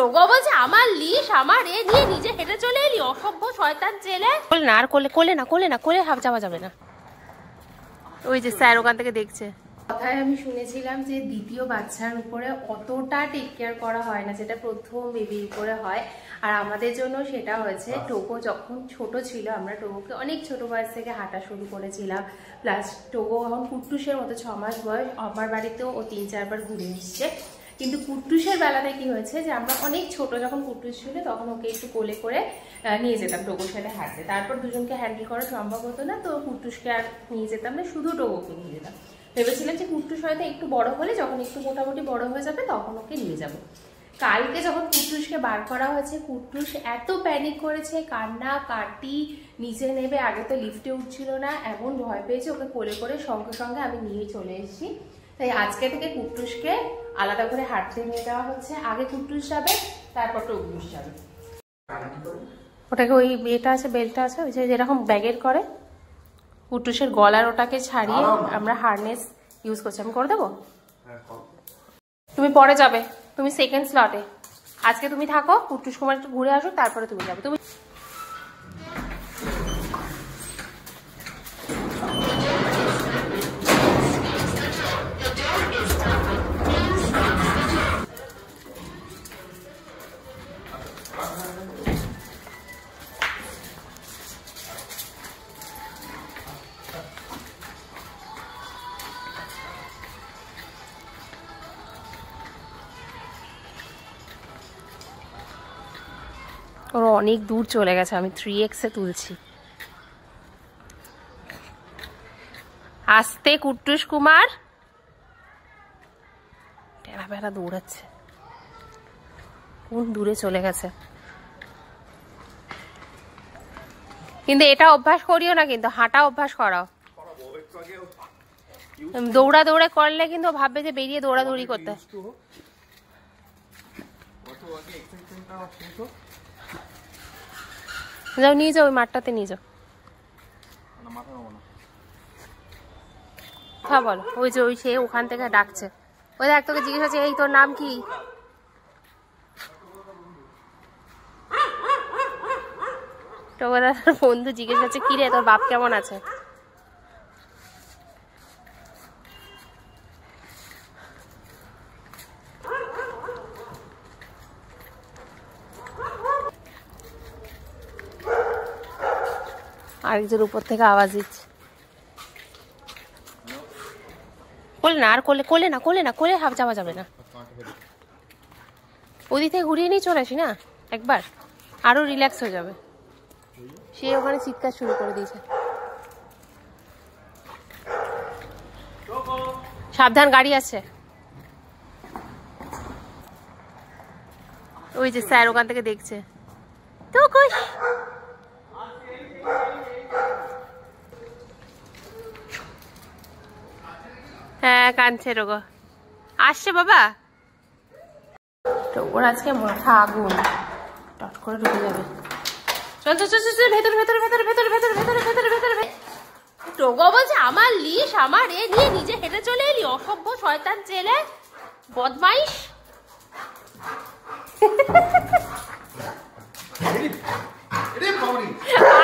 Togo বলছে আমার লিস আমার এ নিয়ে নিজে হেঁটে চলে এলি, অসভ্য শয়তান ছেলে। না আর কোলে না, কোলে না, কোলে হাফ যাওয়া যাবে না। ওই যে স্যার ওখান থেকে দেখছে। কথায় আমি শুনেছিলাম যে দ্বিতীয় বাচ্চার উপরে অতটা টেক কেয়ার করা হয় না যেটা প্রথম বেবির উপরে হয়। আর আমাদের জন্য সেটা হয়েছে। টোগো যখন ছোট ছিল আমরা টোগোকে অনেক ছোট বয়স থেকে হাঁটা শুরু করেছিলাম। প্লাস টোগো এখন কুট্টুসের মতো 6 মাস বয়স, আমার বাড়িতেও ও 3-4 বার ঘুরে এসছে। কিন্তু কুট্টুসের বেলাতে কি হয়েছে যে আমরা অনেক ছোট যখন কুট্টুস ছিল তখন ওকে একটু কোলে করে নিয়ে যেতাম টোগোর সাথে হাঁটতে। তারপর দুজনকে হ্যান্ডেল করা সম্ভব হতো না, তো কুট্টুসকে আর নিয়ে যেতাম না, শুধু টোগোকে নিয়ে যেতাম। ভেবেছিলাম যে কুট্টুস হয়তো একটু বড় হলে, যখন একটু মোটামুটি বড় হয়ে যাবে তখন ওকে নিয়ে যাব। কালকে যখন কুট্টুসকে বার করা হয়েছে, কুট্টুস এত প্যানিক করেছে, কান্না কাটি, নিচে নেবে, আগে তো লিফটে উঠছিল না, এমন ভয় পেয়েছে। ওকে কোলে করে সঙ্গে সঙ্গে আমি নিয়ে চলে এসেছি। তাই আজকে থেকে কুট্টুসকে আলাদা করে হাঁটতে নিয়ে যাওয়া হচ্ছে। আগে কুট্টুস যাবে, তারপর টোগলুস যাবে। ওটাকে ওই এটা আছে, বেল্টটা আছে, ওই যে যেরকম ব্যাগের করে, কুট্টুসের গলার ওটাকে ছাড়িয়ে আমরা হারনেস ইউজ করছি। আমি করে দেবো? তুমি পরে যাবে, তুমি সেকেন্ড স্লটে। আজকে তুমি থাকো, কুট্টুস কুমার একটু ঘুরে আসো, তারপরে তুমি যাবে। তুমি ওর অনেক দূর চলে গেছে, আমি 3x এ তুলছি। আস্তে কুট্টুস কুমার, টেরা বেড়া দৌড়াচ্ছে, কোন দূরে চলে গেছে। কিন্তু এটা অভ্যাস করিও না, কিন্তু হাঁটা অভ্যাস করাও। দৌড়া দৌড়ে করলে কিন্তু ভাববে যে বেরিয়ে দৌড়াদৌড়ি করতে। যাও নিয়ে যাও, ওই মাঠটাতে নিয়ে যাও। হ্যাঁ বলো। ওই যে ওই সে ওখান থেকে ডাকছে। ওই দেখ, তোকে জিজ্ঞেস করছে এই তোর নাম কি? তোর বন্ধু জিজ্ঞেস করছে কি রে তোর বাপ কেমন আছে। আরেকজন উপর থেকে আওয়াজ দিচ্ছে। কোলে না আর কোলে না, কোলে না, কোলে হাফ যাওয়া যাবে না। ওদিক থেকে ঘুরিয়ে নিয়ে চলে আসি না একবার, আরো রিল্যাক্স হয়ে যাবে। সে ওখানে চিৎকার শুরু করে দিয়েছে। সাবধান, গাড়ি আছে। ওই যে স্যার ওখান থেকে দেখছে। তো খুশ। হ্যাঁ কাঁদছে রোগো। আসছে বাবা। ওর আজকে মাথা আগুন, টট করে ঢুকে যাবে। চল চল চল চল, ভেতরে ভেতরে ভেতরে ভেতরে ভেতরে ভেতরে ভেতরে ভেতরে। টোগো বলছে আমার লিস আমার এ নিয়ে নিজে হেঁটে চলে এলি, অসভ্য শয়তান ছেলে, বদমাইশ।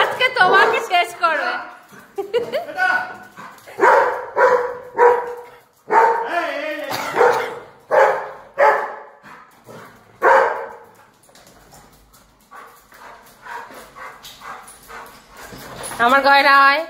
আজকে তোমাকে শেষ করবে। আমার গয়না হয়।